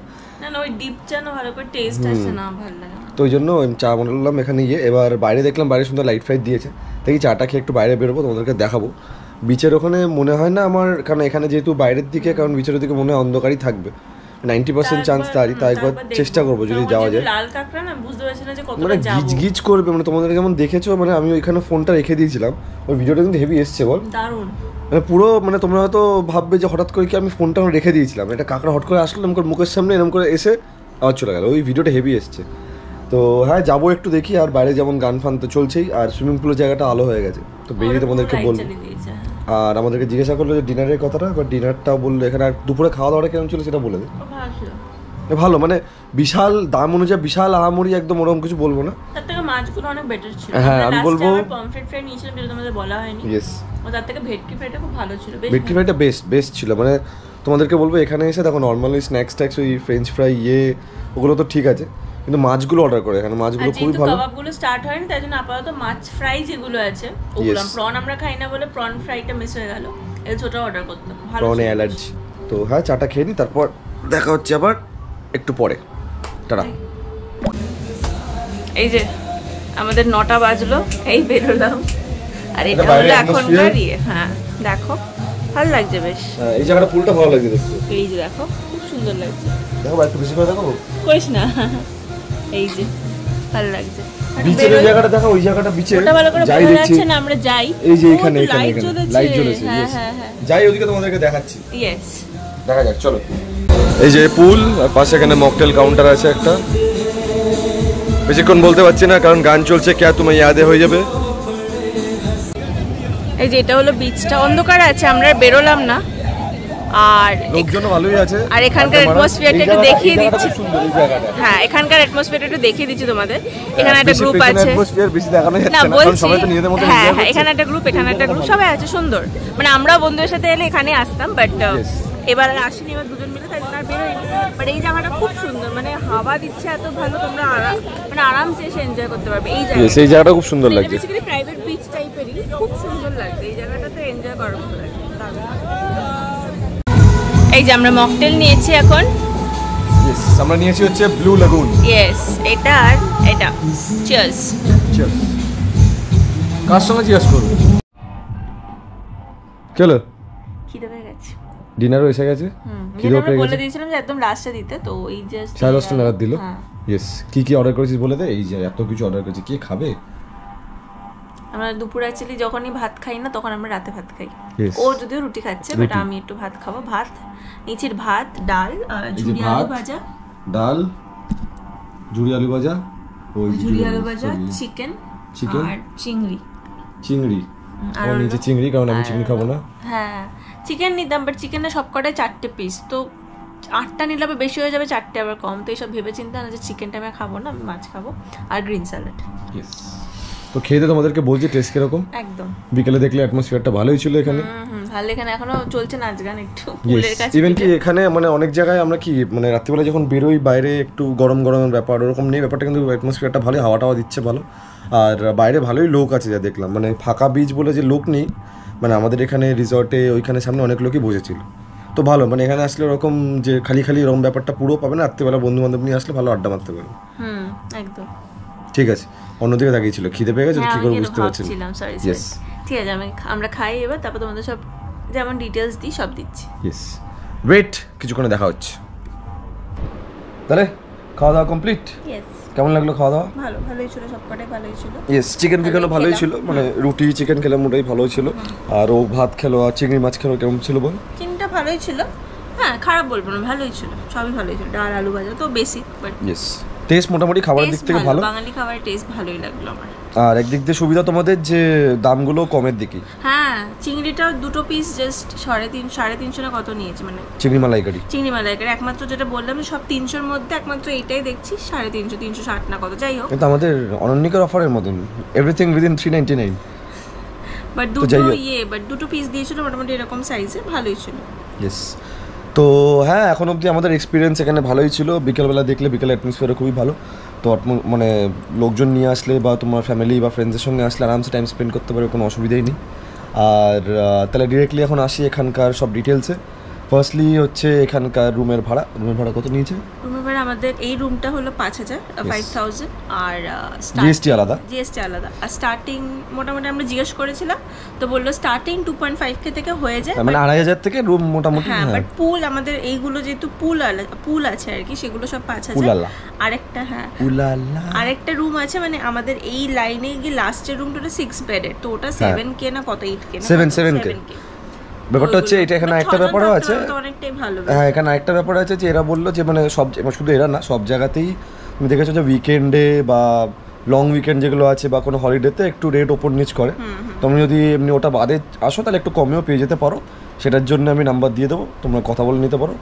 Speaker 2: ওই ডিপ চা না ভালো করে টেস্ট আসে না, ভালো লাগে না।
Speaker 1: তো ওই জন্য চা বানালাম এখানে গিয়ে। এবার বাইরে দেখলাম বাইরে সুন্দর লাইট ফাইট দিয়েছে, দেখি চাটা খেয়ে একটু বাইরে বেরোবো, তোমাদেরকে দেখাবো। বিচের ওখানে মনে হয় না আমার, কারণ এখানে যেহেতু বাইরের দিকে, কারণ বিচের দিকে মনে হয় অন্ধকারই থাকবে, 90% চান্স তারই, তাই একবার চেষ্টা করবো যদি যাওয়া যায়।
Speaker 2: লাল কাঁকড়া না, বুঝতে পারছি না যে কতটা
Speaker 1: মানে
Speaker 2: যাবো,
Speaker 1: গিজ গিজ করবে, মানে তোমাদের যেমন দেখেছো, মানে আমি ওইখানে ফোনটা রেখে দিয়েছিলাম, ওই ভিডিওটা কিন্তু হেভি এসছে বল,
Speaker 2: দারুণ।
Speaker 1: মানে পুরো, মানে তোমরা হয়তো ভাববে যে হঠাৎ করে কি আমি ফোনটা রেখে দিয়েছিলাম, এটা কাঁকড়া হট করে আসলো এরকম করে মুখের সামনে, এরকম করে এসে আবার চলে গেল। ওই ভিডিওটা হেভি এসছে, তো হ্যাঁ যাবো একটু দেখি। আর বাইরে যেমন গান ফান তো চলছেই, আর সুইমিং পুলের জায়গাটা আলো হয়ে গেছে, তো বেরিয়ে তোমাদেরকে বলবো। আর আমাদেরকে জিজ্ঞাসা করলো যে ডিনারের কথাটা, বা ডিনারটাও বললো এখানে। আর দুপুরে খাওয়া দাওয়াটা কেমন ছিল সেটা বলে দে। ভালো, মানে বিশাল দাম অনুযায়ী বিশাল আহামরি একদম ওরকম কিছু বলবো না,
Speaker 2: তার থেকে মাছগুলো অনেক বেটার ছিল।
Speaker 1: হ্যাঁ আমি বলবো
Speaker 2: পমফ্রেট ফ্রাই নিয়েছিলাম, যেটা তোমাদের বলা হয়নি।
Speaker 1: ইয়েস,
Speaker 2: ও তার থেকে ভেটকি ফ্রাইটা খুব ভালো ছিল,
Speaker 1: ভেটকি ফ্রাইটা বেস্ট ছিল। মানে তোমাদেরকে বলবো এখানে এসে দেখো নর্মালি স্ন্যাক্স ট্যাক্স ওই ফ্রেঞ্চ ফ্রাই ওগুলো তো ঠিক আছে, কিন্তু মাছগুলো অর্ডার করে, এখানে মাছগুলো খুবই ভালো।
Speaker 2: কাবাবগুলো স্টার্ট হয়নি, তাই জন্য আপাতত মাছ ফ্রাই যেগুলো আছে ওগুলো, প্রন আমরা খাই না বলে প্রন ফ্রাইটা মিস হয়ে গেল, এই ছোট অর্ডার করতাম, ভালো
Speaker 1: প্রনে অ্যালার্জি। তো হ্যাঁ চাটা খেয়ে নি, তারপর দেখা হচ্ছে আবার একটু পরে, টাটা।
Speaker 2: এই যে আমাদের 9টা বাজলো, এই বেরোলাম, আর এটা হলো এখনকার হ্যাঁ দেখো ভালো লাগছে বেশ,
Speaker 1: এই জায়গাটা পুলটা ভালো লাগছে দেখতে,
Speaker 2: এই যে দেখো খুব সুন্দর লাগছে,
Speaker 1: দেখো একটু বেশি করে দেখো,
Speaker 2: কইস না, এই যে ভালো লাগছে।
Speaker 1: বিচের এই জায়গাটা দেখো, ওই জায়গাটা বিচে
Speaker 2: যাই দেখছি না, আমরা যাই,
Speaker 1: এই যে এখানে লাইট জ্বলেছে,
Speaker 2: হ্যাঁ হ্যাঁ হ্যাঁ,
Speaker 1: যাই ওদিকে তোমাদেরকে দেখাচ্ছি।
Speaker 2: ইয়েস,
Speaker 1: দেখা যাক, চলো। এই যে পুল, আর পাশে এখানে মকটেল কাউন্টার আছে একটা। বেশিক্ষণ বলতে পারছি না কারণ গান চলছে, ক্যা তুমি ইয়াদে হয়ে যাবে।
Speaker 2: এই যে এটা হলো বিচটা, অন্ধকার আছে, আমরা বেরোলাম না, আর
Speaker 1: লোকজন ভালোই আছে,
Speaker 2: আর এখানকার অ্যাটমসফিয়ারটা একটু দেখিয়ে দিচ্ছি। হ্যাঁ এখানকার অ্যাটমসফিয়ারটা একটু দেখিয়ে দিচ্ছি তোমাদের। এখানে একটা গ্রুপ আছে, না বলছি, হ্যাঁ হ্যাঁ এখানে একটা গ্রুপ, এখানে একটা গ্রুপ, সবাই আছে সুন্দর। মানে আমরা বন্ধুদের সাথে এলে এখানে আসতাম, বাট এবার আর আসিনি, এবার দুজন মিলে, তাই জন্য আর বেরোয়নি। বাট এই জায়গাটা খুব সুন্দর, মানে হাওয়া দিচ্ছে এত ভালো, তোমরা মানে আরামসে এসে এনজয় করতে পারবে। এই জায়গাটা,
Speaker 1: এই জায়গাটা খুব সুন্দর লাগছে,
Speaker 2: বেসিক্যালি প্রাইভেট বিচ টাইপেরই, খুব সুন্দর লাগছে এই জায়গাটাতে, এনজয় করার মতো লাগে। এই যে আমরা মকটেল নিয়েছি এখন,
Speaker 1: আমরা নিয়েছি হচ্ছে ব্লু লাগুন।
Speaker 2: ইয়েস, এটা আর এটা। চিয়ার্স।
Speaker 1: চিয়ার্স। কার সঙ্গে চিয়ার্স করব? চলো,
Speaker 2: খিদে পেয়ে গেছে,
Speaker 1: ডিনারও এসে গেছে।
Speaker 2: খিদে পেয়ে গেছে, বলে দিয়েছিলাম যে একদম লাস্টে দিতে, তো এই জাস্ট
Speaker 1: 10:30 নাগাদ দিল। ইয়েস, কি কি অর্ডার করেছিস বলে দে। এই যে এত কিছু অর্ডার করেছি, কে খাবে?
Speaker 2: আমরা দুপুরে অ্যাকচুয়ালি যখনই ভাত খাই না, তখন আমরা রাতে ভাত খাই। ও যদিও রুটি খাচ্ছে, বাট আমি একটু ভাত খাবো। ভাত নিচে, ভাত, ডাল, ঝুরি আলু ভাজা,
Speaker 1: ডাল, ঝুরি আলু ভাজা, ওই
Speaker 2: ঝুরি আলু ভাজা, চিকেন আর চিংড়ি।
Speaker 1: চিংড়ি, আর নিচে চিংড়ি, কারণ আমি চিংড়ি খাবো না।
Speaker 2: হ্যাঁ চিকেন নিতাম, বাট চিকেনের সবকটাই 4টে পিস, তো 8টা নিলে আবার বেশি হয়ে যাবে, 4টে আবার কম, তো এইসব ভেবে চিন্তা না যে চিকেনটা আমি খাবো না, আমি মাছ খাবো, আর গ্রিন স্যালাড। তো খেয়ে তোমাদেরকে বলছি টেস্ট কিরকম। একদম বিকেলে দেখলে অ্যাটমসফিয়ারটা ভালোই ছিল এখানে, আর এখানে এখনো চলছে নাচ গান একটু পুলের কাছে।
Speaker 1: ইভেন কি এখানে মানে অনেক জায়গায় আমরা কি মানে রাত্রিবেলা যখন বেরোই বাইরে একটু গরম গরমের ব্যাপার ওরকম নেই, ব্যাপারটা কিন্তু অ্যাটমসফিয়ারটা ভালোই, হাওয়া টাওয়া দিচ্ছে ভালো, আর বাইরে ভালোই লোক আছে যা দেখলাম, মানে ফাঁকা বিচ বলে যে লোক নেই, মানে আমাদের এখানে রিসর্টে ওইখানে সামনে অনেক লোকই বসেছিল, তো ভালো, মানে এখানে আসলে ওরকম যে খালি খালি এরকম ব্যাপারটা পুরো পাবে না, রাত্রিবেলা বন্ধু বান্ধব নিয়ে আসলে ভালো আড্ডা মারতে পারবে।
Speaker 2: একদম
Speaker 1: ঠিক আছে, অন্যদিকে তাকিয়েছিল, খিদে পেয়ে গেছে, কি করে বুঝতে পারছি।
Speaker 2: ইয়েস ঠিক আছে, আমরা খাই এবার, তারপর তোমাদের সব যেমন ডিটেলস দিই সব দিচ্ছি।
Speaker 1: ইয়েস, ওয়েট, কিছুক্ষণে দেখা হচ্ছে। তাহলে খাওয়া দাওয়া কমপ্লিট?
Speaker 2: ইয়েস।
Speaker 1: কেমন লাগলো খাওয়া দাওয়া?
Speaker 2: ভালোই ছিল, সবকটাই ভালোই ছিল।
Speaker 1: ইয়েস, চিকেন ফিকেনও ভালোই ছিল, মানে রুটি চিকেন খেলাম ওটাই ভালোই ছিল, আর ও ভাত খেলো আর চিংড়ি মাছ খেলো, কেমন ছিল বল?
Speaker 2: চিকেনটা ভালোই ছিল, হ্যাঁ খারাপ বলবো না, ভালোই ছিল, সবই ভালোই ছিল, ডাল আলু ভাজা তো বেসিক, বাট
Speaker 1: ইয়েস টেস্ট মোটামুটি খাবারের দিক থেকে ভালো,
Speaker 2: বাঙালি খাবারের টেস্ট ভালোই লাগলো আমার।
Speaker 1: আর একদিক দিয়ে সুবিধা তোমাদের যে দামগুলো কমের দিকে।
Speaker 2: হ্যাঁ, চিংড়িটা দুটো পিস জাস্ট 350 না কত নিয়েছে, মানে
Speaker 1: চিংড়ি মালাইকারি,
Speaker 2: একমাত্র যেটা বললাম সব 300-র মধ্যে একমাত্র এইটাই দেখছি 350, 360 না কত, যাই হোক।
Speaker 1: কিন্তু আমাদের অনন্যিকার অফারের মতন এভরিথিং উইদিন 399,
Speaker 2: বাট দুটো পিস দিয়েছিল মোটামুটি এরকম সাইজে, ভালোই ছিল।
Speaker 1: ইয়েস, তো হ্যাঁ এখন অবধি আমাদের এক্সপিরিয়েন্স এখানে ভালোই ছিল, বিকেলবেলা দেখলে বিকেলের অ্যাটমসফিয়ারও খুবই ভালো, তো মানে লোকজন নিয়ে আসলে বা তোমার ফ্যামিলি বা ফ্রেন্ডসের সঙ্গে আসলে আরামসে টাইম স্পেন্ড করতে পারবে, কোনো অসুবিধাই নেই। আর তাহলে ডিরেক্টলি এখন আসি এখানকার সব ডিটেলসে। ফার্স্টলি হচ্ছে এখানকার রুমের ভাড়া কত নিয়েছে?
Speaker 2: রুমের ভাড়া আমাদের এই রুমটা হলো 5,000 আর
Speaker 1: জিএসটি আলাদা,
Speaker 2: আর স্টার্টিং মোটামুটি আমরা জিজ্ঞেস করেছিলাম, তো বললো স্টার্টিং 2.5K থেকে হয়ে যায়,
Speaker 1: মানে 2,500 থেকে রুম মোটামুটি।
Speaker 2: হ্যাঁ, বাট পুল আমাদের এইগুলো যেহেতু পুল আছে আর কি, সেগুলো সব 5,000। আরেকটা আরেকটা রুম আছে, মানে আমাদের এই লাইনে গিয়ে লাস্টের রুমটা 6 বেডের, তো ওটা 7K না কত 8K না 7K।
Speaker 1: ব্যাপারটা হচ্ছে এটা, এখানে একটা ব্যাপারও আছে,
Speaker 2: অনেকটাই ভালো।
Speaker 1: হ্যাঁ এখানে একটা ব্যাপার আছে যে এরা বললো যে মানে সব, শুধু এরা না, সব জায়গাতেই তুমি দেখেছো যে উইকেন্ডে বা লং উইকেন্ড যেগুলো আছে বা কোনো হলিডেতে একটু রেট ওপর নিচ করে, তুমি যদি এমনি ওটা বাদে আসো তাহলে একটু কমেও পেয়ে যেতে পারো, সেটার জন্য আমি নাম্বার দিয়ে দেবো, তোমরা কথা বলে নিতে পারো,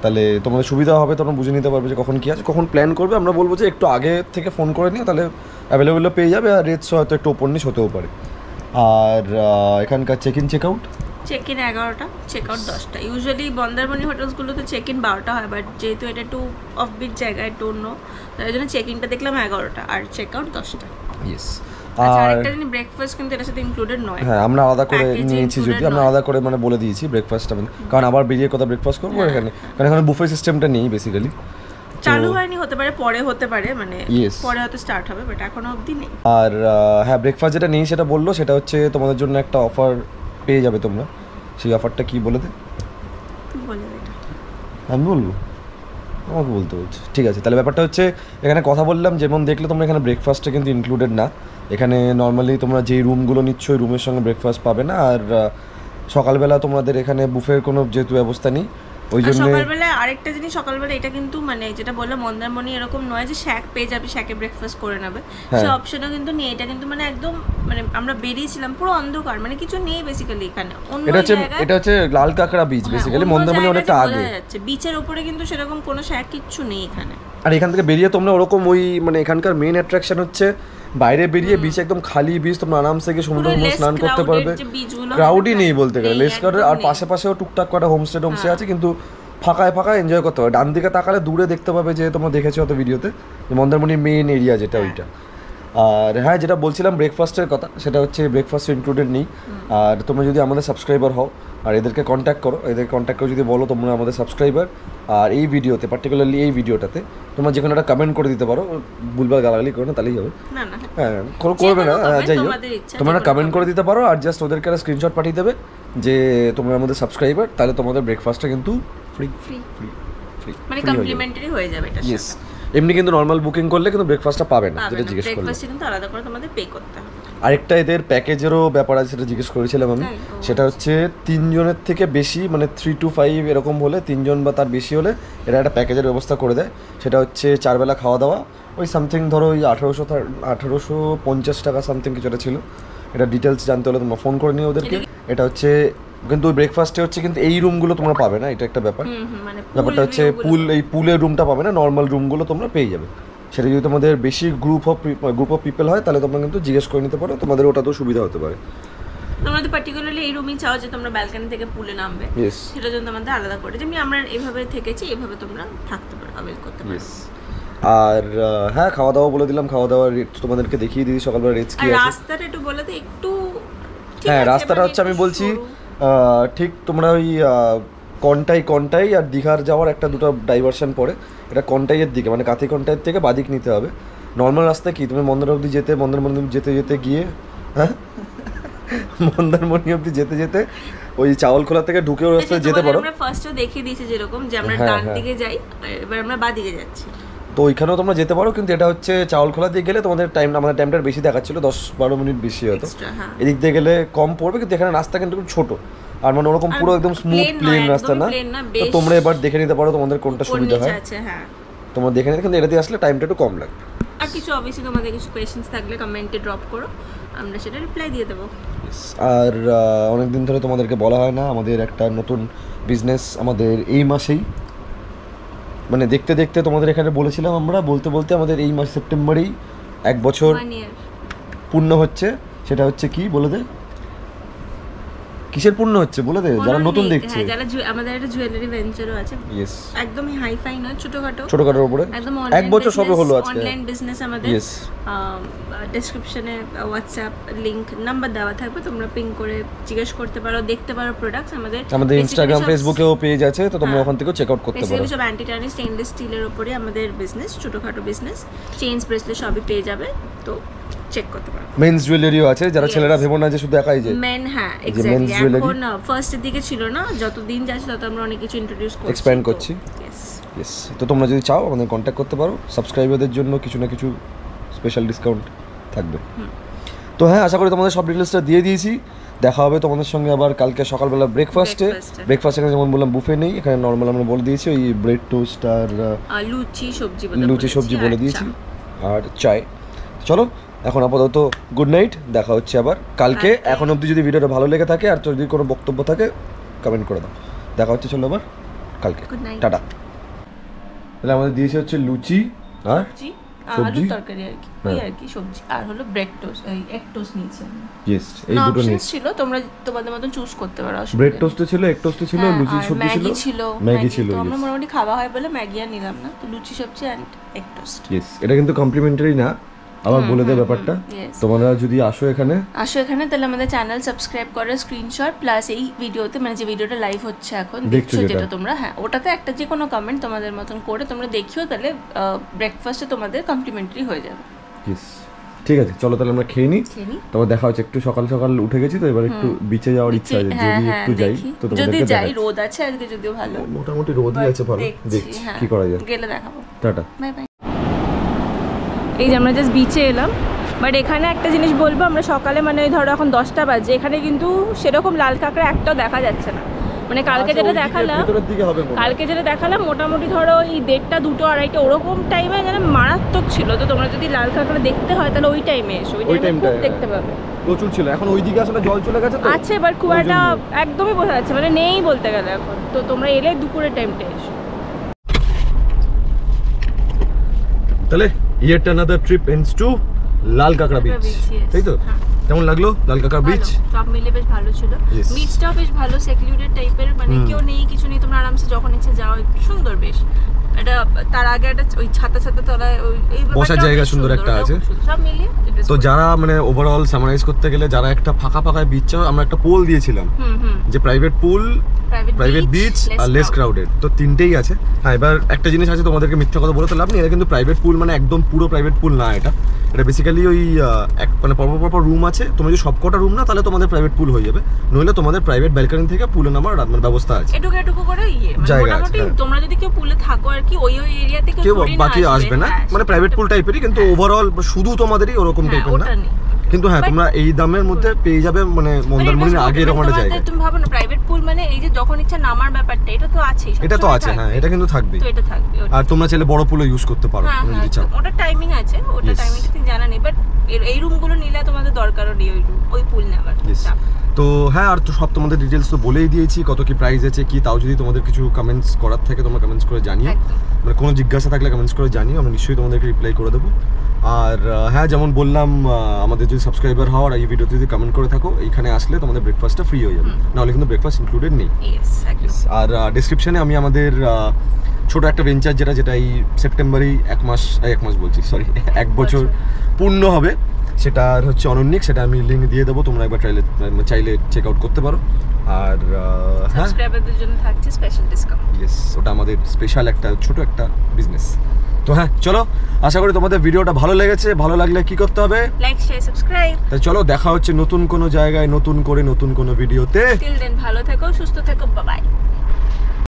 Speaker 1: তাহলে তোমাদের সুবিধা হবে, তোমরা বুঝে নিতে পারবে যে কখন কী আছে, কখন প্ল্যান করবে। আমরা বলবো যে একটু আগে থেকে ফোন করে নিও, তাহলে অ্যাভেলেবেলও পেয়ে যাবে, আর রেটস হয়তো একটু ওপর নিচ হতেও পারে। আর এখানকার চেক ইন
Speaker 2: 11টা, চেক আউট 10টা। ইউজুয়ালি মন্দারমণি হোটেলসগুলোতে চেক ইন 12টা হয়, বাট যেহেতু এটা একটু অফবিট জায়গা, একটু অন্য, তাই জন্য চেক ইনটা দেখলাম 11টা আর চেক আউট 10টা।
Speaker 1: ইয়েস,
Speaker 2: আর আরেকটা জিনিস, ব্রেকফাস্ট কিন্তু এর সাথে ইনক্লুডেড নয়।
Speaker 1: হ্যাঁ, আমরা আলাদা করে নিয়েছি, যদি আমরা আলাদা করে মানে বলে দিয়েছি ব্রেকফাস্টটা, কারণ আবার বেরিয়ে কথা ব্রেকফাস্ট করবো এখানে, কারণ এখানে বুফে সিস্টেমটা নেই বেসিক্যালি,
Speaker 2: চালু হয়নি, হতে পারে পরে হতে পারে, মানে পরে হয়তো স্টার্ট হবে, বাট এখনো অবধি নেই।
Speaker 1: আর হ্যাঁ, ব্রেকফাস্ট যেটা নেই সেটা বললো, সেটা হচ্ছে তোমাদের জন্য একটা অফার পেয়ে যাবে তোমরা, সেই অফারটা কি বলে দে? আমি বলবো, আমাকে বলতে বলছি, ঠিক আছে। তাহলে ব্যাপারটা হচ্ছে এখানে কথা বললাম, যেমন দেখলে তোমরা এখানে ব্রেকফাস্টটা কিন্তু ইনক্লুডেড না, এখানে নর্মালি তোমরা যেই রুমগুলো নিচ্ছ ওই রুমের সঙ্গে ব্রেকফাস্ট পাবে না, আর সকালবেলা তোমাদের এখানে বুফের কোনো যেহেতু ব্যবস্থা নেই, ওই জন্য
Speaker 2: সকালবেলা আরেকটা জিনিস, সকালবেলা এটা কিন্তু মানে যেটা বললাম মন্দারমণি এরকম নয় যে শ্যাক পেয়ে যাবে, শ্যাকে ব্রেকফাস্ট করে নেবে, সেই অপশনও কিন্তু নেই। এটা কিন্তু মানে একদম মানে আমরা বেরিয়েছিলাম পুরো অন্ধকার, মানে কিছু নেই বেসিক্যালি এখানে।
Speaker 1: এটা হচ্ছে লাল কাঁকড়া বিচ, বেসিক্যালি মন্দারমণি অনেকটা আগে
Speaker 2: যাচ্ছে, বিচের উপরে কিন্তু সেরকম কোনো শ্যাক কিচ্ছু নেই এখানে।
Speaker 1: আর এখান থেকে বেরিয়ে তোমরা ওরকম ওই মানে এখানকার মেইন অ্যাট্রাকশন হচ্ছে বাইরে বেরিয়ে বিচ, একদম খালি বিচ, তোমরা আরামসে গিয়ে সমুদ্রে স্নান করতে পারবে, ক্রাউডই নেই বলতে গেলে, লেস ক্রাউডেড, আর পাশেও টুকটাক কটা হোমস্টে আছে, কিন্তু ফাঁকায় এনজয় করতে হবে। ডান দিকে তাকালে দূরে দেখতে পাবে, যে তোমরা দেখেছো হয়তো ভিডিওতে, মন্দারমণির মেইন এরিয়া যেটা ওইটা। আর হ্যাঁ, যেটা বলছিলাম ব্রেকফাস্টের কথা, সেটা হচ্ছে ব্রেকফাস্ট ইনক্লুডেড নেই। আর তোমরা যদি আমাদের সাবস্ক্রাইবার হও আর এদেরকে কন্ট্যাক্ট করো, যদি বলো তোমরা আমাদের সাবস্ক্রাইবার, আর এই ভিডিওতে পার্টিকুলারলি এই ভিডিওটাতে তোমরা যে কোনো একটা কমেন্ট করে দিতে পারো, ভুলভাল গালাগালি করো না, তাহলেই হবে, হ্যাঁ করবে না, যাই হোক তোমরা কমেন্ট করে দিতে পারো, আর জাস্ট ওদেরকে একটা স্ক্রিনশট পাঠিয়ে দেবে যে তোমরা আমাদের সাবস্ক্রাইবার, তাহলে তোমাদের ব্রেকফাস্টটা কিন্তু ফ্রি,
Speaker 2: মানে কমপ্লিমেন্টারি হয়ে যাবে এটা।
Speaker 1: ইয়েস, এমনি কিন্তু নর্মাল বুকিং করলে কিন্তু ব্রেকফাস্টটা পাবে না, যেটা জিজ্ঞেস করলে,
Speaker 2: ব্রেকফাস্ট কিন্তু আলাদা করে তোমাদের পে করতে হবে।
Speaker 1: আরেকটা এদের প্যাকেজেরও ব্যাপার আছে, সেটা জিজ্ঞেস করেছিলাম আমি, সেটা হচ্ছে 3 জনের থেকে বেশি, মানে 3 to 5 এরকম হলে, 3 জন বা তার বেশি হলে এরা একটা প্যাকেজের ব্যবস্থা করে দেয়। সেটা হচ্ছে 4 বেলা খাওয়া দাওয়া, ওই সামথিং ধরো ওই 1850 টাকা সামথিং কিছুটা ছিল। এটা ডিটেলস জানতে হলে তোমরা ফোন করে নিও ওদেরকে। এটা হচ্ছে কিন্তু ব্রেকফাস্টে হচ্ছে কিন্তু এই রুমগুলো তোমরা পাবে না, এটা একটা ব্যাপার। ব্যাপারটা হচ্ছে পুলের রুমটা পাবে না, নর্মাল রুমগুলো তোমরা পেয়ে যাবে। সেটা যদি তোমাদের বেশি গ্রুপ অফ পিপল হয়, তাহলে তোমরা কিন্তু জিজ্ঞেস করে নিতে পারো, তোমাদের ওটাতেও সুবিধা হতে পারে।
Speaker 2: তোমরা তো পার্টিকুলারলি এই রুমই চাও যে তোমরা ব্যালকনি থেকে পুলে নামবে, সেটার জন্য তোমাদের আলাদা করে যেমনি আমরা এইভাবে থেকেছি, এইভাবে তোমরা থাকতে পারো, অ্যাভেল করতে পারো।
Speaker 1: আর হ্যাঁ, খাওয়া দাওয়া বলে দিলাম, খাওয়া দাওয়ার রেট তোমাদেরকে দেখিয়ে দিই সকালবেলা রেটস কি আছে।
Speaker 2: রাস্তাটা একটু বলে তো একটু।
Speaker 1: হ্যাঁ, রাস্তাটা হচ্ছে আমি বলছি ঠিক তোমরা ওই কন্টাই আর দীঘার যাওয়ার একটা দুটো ডাইভারশন পড়ে, এটা কন্টাইয়ের দিকে মানে কাথি কন্টাইয়ের থেকে বাদিক নিতে হবে। নর্মাল রাস্তা কি তুমি মন্দার অবধি যেতে, মন্দারমণি যেতে গিয়ে, হ্যাঁ মন্দারমণি অবধি যেতে ওই চাওয়ালখোলা থেকে ঢুকেও রাস্তায় যেতে পারো।
Speaker 2: আমরা ফার্স্টে দেখিয়ে দিয়েছি যেরকম যে আমরা ডান দিকে যাই, এবার আমরা বাঁ দিকে যাচ্ছি,
Speaker 1: তো ওইখানেও তোমরা যেতে পারো। কিন্তু এটা হচ্ছে চাওয়ালখোলা দিয়ে গেলে তোমাদের আমাদের টাইমটা বেশি দেখাচ্ছিল, 10-12 মিনিট বেশি হতো। এদিক দিয়ে গেলে কম পড়বে, কিন্তু এখানে রাস্তা কিন্তু খুব ছোট আর মানে ওরকম পুরো একদম স্মুথ প্লেন রাস্তা না। তো তোমরা এবার দেখে নিতে পারো তোমাদের কোনটা সুবিধা হয়, তোমরা দেখে নিতে। কিন্তু এটা দিয়ে আসলে টাইমটা একটু কম লাগবে।
Speaker 2: আর কিছু অবশ্যই তোমাদের কিছু কোয়েশ্চেন্স থাকলে কমেন্টে ড্রপ করো, আমরা সেটা রিপ্লাই দিয়ে দেবো।
Speaker 1: আর অনেকদিন ধরে তোমাদেরকে বলা হয় না, আমাদের একটা নতুন বিজনেস আমাদের এই মাসেই, মানে দেখতে দেখতে তোমাদের এখানে বলেছিলাম আমরা, বলতে আমাদের এই মাস সেপ্টেম্বরেই 1 বছর পূর্ণ হচ্ছে। সেটা হচ্ছে কি বলে দে, কিসের পূর্ণ হচ্ছে বলে দে যারা নতুন দেখছে।
Speaker 2: হ্যাঁ, যারা আমাদের একটা জুয়েলারি ভেঞ্চারও আছে। ইয়েস, একদমই হাই-ফাই নয়,
Speaker 1: ছোটখাটোর উপরে
Speaker 2: একদম
Speaker 1: 1 বছর সবে হলো আজকে।
Speaker 2: অনলাইন বিজনেস আমাদের। ইয়েস, ডেসক্রিপশনে হোয়াটসঅ্যাপ লিংক নাম্বার দেওয়া থাকবে, তোমরা পিং করে জিজ্ঞেস করতে পারো, দেখতে পারো প্রোডাক্টস। আমাদের ইনস্টাগ্রাম ফেসবুকেও পেজ আছে, তো তোমরা ওখান থেকেও চেক আউট করতে পারো। সব অ্যান্টি টার্নিশ স্টেইনলেস স্টিলের উপরে আমাদের বিজনেস, ছোটখাটো বিজনেস, চেইনস ব্রেসলেট সবই পেয়ে যাবে, তো চেক করতে পারো।
Speaker 1: মেন্স জুয়েলারিও আছে, যারা ছেলেরা ভেবো না যে শুধু একাই যে
Speaker 2: মেন। হ্যাঁ, এক্স্যাক্টলি। এখন ফার্স্টের দিকে ছিল না, যত দিন যাচ্ছে তত আমরা অনেক কিছু ইন্ট্রোডিউস করছি,
Speaker 1: এক্সপ্যান্ড করছি। ইয়েস, তো তোমরা যদি চাও আমাদের কন্ট্যাক্ট করতে পারো, সাবস্ক্রাইবারদের জন্য কিছু না কিছু স্পেশাল ডিসকাউন্ট থাকবে। তো হ্যাঁ, আশা করি তোমাদের সব ডিটেলসটা দিয়ে দিয়েছি। দেখা হবে তোমাদের সঙ্গে আবার কালকে সকালবেলা ব্রেকফাস্টে। এখানে যেমন বললাম বুফে নেই, এখানে নর্মাল আমরা বলে দিয়েছি ওই ব্রেড টোস্ট আর লুচি সবজি বলে দিয়েছি, আর চায়। চলো এখন আপাতত গুড নাইট, দেখা হচ্ছে আবার কালকে। এখন অবধি যদি ভিডিওটা ভালো লেগে থাকে আর যদি কোনো বক্তব্য থাকে কমেন্ট করে দাও। দেখা হচ্ছে চলো আবার কালকে, টাটা। তাহলে আমাদের দিয়েছে হচ্ছে লুচি আর সবজি,
Speaker 2: তরকারি আর কি সবজি, আর হলো ব্রেড টোস্ট, এই এগ টোস্ট নিয়েছি।
Speaker 1: ইয়েস, এই দুটো নিয়েছি
Speaker 2: ছিল, তোমরা তোমাদের মতন চুজ করতে পারো।
Speaker 1: ব্রেড টোস্ট ছিল, এগ টোস্ট ছিল, লুচি সবজি ছিল, ম্যাগি ছিল।
Speaker 2: আমরা মোটামুটি খাওয়া হয় বলে ম্যাগি আর নিলাম না, তো লুচি সবজি এন্ড এগ টোস্ট।
Speaker 1: ইয়েস, এটা কিন্তু কমপ্লিমেন্টারি না, আবার বলে দে ব্যাপারটা। তোমরা যদি আসো এখানে তাহলে
Speaker 2: আমাদের চ্যানেল সাবস্ক্রাইব করো, স্ক্রিনশট প্লাস এই ভিডিওতে মানে যে ভিডিওটা লাইভ হচ্ছে এখন দেখছো যেটা তোমরা, হ্যাঁ ওটাতে একটা যে কোনো কমেন্ট তোমাদের মতন করে তোমরা দেখিও, তাহলে ব্রেকফাস্টে তোমাদের কমপ্লিমেন্টারি হয়ে যাবে।
Speaker 1: ইয়েস, ঠিক আছে, চলো তাহলে আমরা খেয়ে নিই, তারপর দেখা হচ্ছে। একটু সকাল সকাল উঠে গেছি তো এবার একটু বিচে যাওয়ার ইচ্ছা আছে, যদি একটু যাই তো
Speaker 2: যদি যাই, রোদ আছে আজকে যদিও ভালো,
Speaker 1: মোটামুটি রোদই আছে ভালো, দেখছি কি করা যায়,
Speaker 2: গেলে দেখাবো।
Speaker 1: Tata,
Speaker 2: bye bye. এই যে আমরা জাস্ট বিচে এলাম, বাট এখানে একটা জিনিস বলবো, আমরা সকালে মানে ধরো এখন 10টা বাজে, এখানে কিন্তু সেরকম লাল কাঁকড়া একটাও দেখা যাচ্ছে না। মানে কালকে যেটা দেখালাম মোটামুটি ধরো এই 1:30, 2, 2:30 ওরকম টাইমে যেন মারাত্মক ছিল। তো তোমরা যদি লাল কাঁকড়া দেখতে হয় তাহলে ওই টাইমে এসো, ওই টাইমে দেখতে পাবে।
Speaker 1: প্রচুর ছিল, এখন ওইদিকে আসলে জল চলে গেছে তো
Speaker 2: আছে, বাট খুব একটা একদমই বোঝা যাচ্ছে মানে নেই বলতে গেলে এখন। তো তোমরা এলে দুপুরের টাইমটা এসো।
Speaker 1: তাহলে yet another trip ends to লাল কাঁকড়া বিচ, তাই তো? কেমন লাগলো লাল কাঁকড়া বিচ?
Speaker 2: সব মিলে বেশ ভালো ছিল, বিচটাও বেশ ভালো, সেক্লুডেড টাইপের, মানে কেউ নেই কিছু নেই, তোমরা আরামসে যখন ইচ্ছে যাও, সুন্দর বেশ। এটা তার আগে একটা ওই ছাতা তলায় এই
Speaker 1: বসার জায়গা সুন্দর একটা আছে,
Speaker 2: সব মিলিয়ে।
Speaker 1: তো যারা মানে ওভারঅল সামারাইজ করতে গেলে, যারা একটা ফাঁকা বিচ চাও, আমরা একটা পোল দিয়েছিলাম যে প্রাইভেট পুল, প্রাইভেট বিচ আর লেস ক্রাউডেড, তো তিনটেই আছে। হ্যাঁ, এবার একটা জিনিস আছে, তোমাদেরকে মিথ্যা কথা বলতে লাভ নেই, এটা কিন্তু প্রাইভেট পুল মানে একদম পুরো প্রাইভেট পুল না, এটা বেসিক্যালি ওই মানে পরপর রুম আছে, তোমার যদি সবকটা রুম না তাহলে তোমাদের প্রাইভেট পুল হয়ে যাবে, নইলে তোমাদের প্রাইভেট ব্যালকনি থেকে পুলে নামার ব্যবস্থা আছে,
Speaker 2: এটুকু করে জায়গা আছে। তোমরা যদি কেউ পুলে থাকো আর কি, ওই এরিয়াতে কেউ
Speaker 1: বাকি আসবে না, মানে প্রাইভেট পুল টাইপেরই, কিন্তু ওভারঅল শুধু তোমাদেরই ওরকম টাইপের না। কিন্তু হ্যাঁ, তোমরা এই দামের মধ্যে পেয়ে যাবে, মানে মন্দারমণির আগে এরকম একটা জায়গা।
Speaker 2: তুমি ভাবো না প্রাইভেট পুল মানে এই যে যখন ইচ্ছা নামার ব্যাপারটা, এটা তো আছেই,
Speaker 1: এটা তো আছে, হ্যাঁ এটা কিন্তু থাকবেই,
Speaker 2: তো এটা থাকবে।
Speaker 1: আর তোমরা চাইলে বড় পুলও ইউজ করতে পারো যদি চাও,
Speaker 2: ওটা টাইমিং আছে, ওটা টাইমিংটা ঠিক জানা নেই, বাট এই রুমগুলো নিলে তোমাদের দরকারও নেই ওই পুল নেওয়ার।
Speaker 1: তো হ্যাঁ, আর তো সব তোমাদের ডিটেলস তো বলেই দিয়েছি, কত কি প্রাইস আছে কি, তাও যদি তোমাদের কিছু কমেন্টস করার থাকে তোমরা কমেন্টস করে জানিও, মানে কোনো জিজ্ঞাসা থাকলে কমেন্টস করে জানিও, আমরা নিশ্চয়ই তোমাদেরকে রিপ্লাই করে দেবো। আর হ্যাঁ, যেমন বললাম, আমাদের যদি সাবস্ক্রাইবার হও আর এই ভিডিওতে যদি কমেন্ট করে থাকো, এইখানে আসলে তোমাদের ব্রেকফাস্টটা ফ্রি হয়ে যাবে, নাহলে কিন্তু ব্রেকফাস্ট ইনক্লুডেড নেই। আর ডিসক্রিপশনে আমি আমাদের ছোট একটা ভেঞ্চার যেটা এই সেপ্টেম্বরেই এক মাস বলছি, সরি, 1 বছর পূর্ণ হবে, সেটার হচ্ছে অনন্যিক, সেটা আমি লিঙ্ক দিয়ে দেবো, তোমরা একবার চাইলে চেক আউট করতে পারো। আর হ্যাঁ,
Speaker 2: সাবস্ক্রাইবারদের জন্য থাকছে স্পেশাল ডিসকাউন্ট।
Speaker 1: ইয়েস, ওটা আমাদের স্পেশাল একটা ছোট একটা বিজনেস। তো হ্যাঁ, চলো, আশা করি তোমাদের ভিডিওটা ভালো লেগেছে। ভালো লাগলে কি করতে হবে?
Speaker 2: Like, share, subscribe.
Speaker 1: তাই চলো, দেখা হচ্ছে নতুন কোনো জায়গায়, নতুন কোনো ভিডিওতে।
Speaker 2: টিল দেন ভালো থেকো, সুস্থ থেকো, বাই বাই।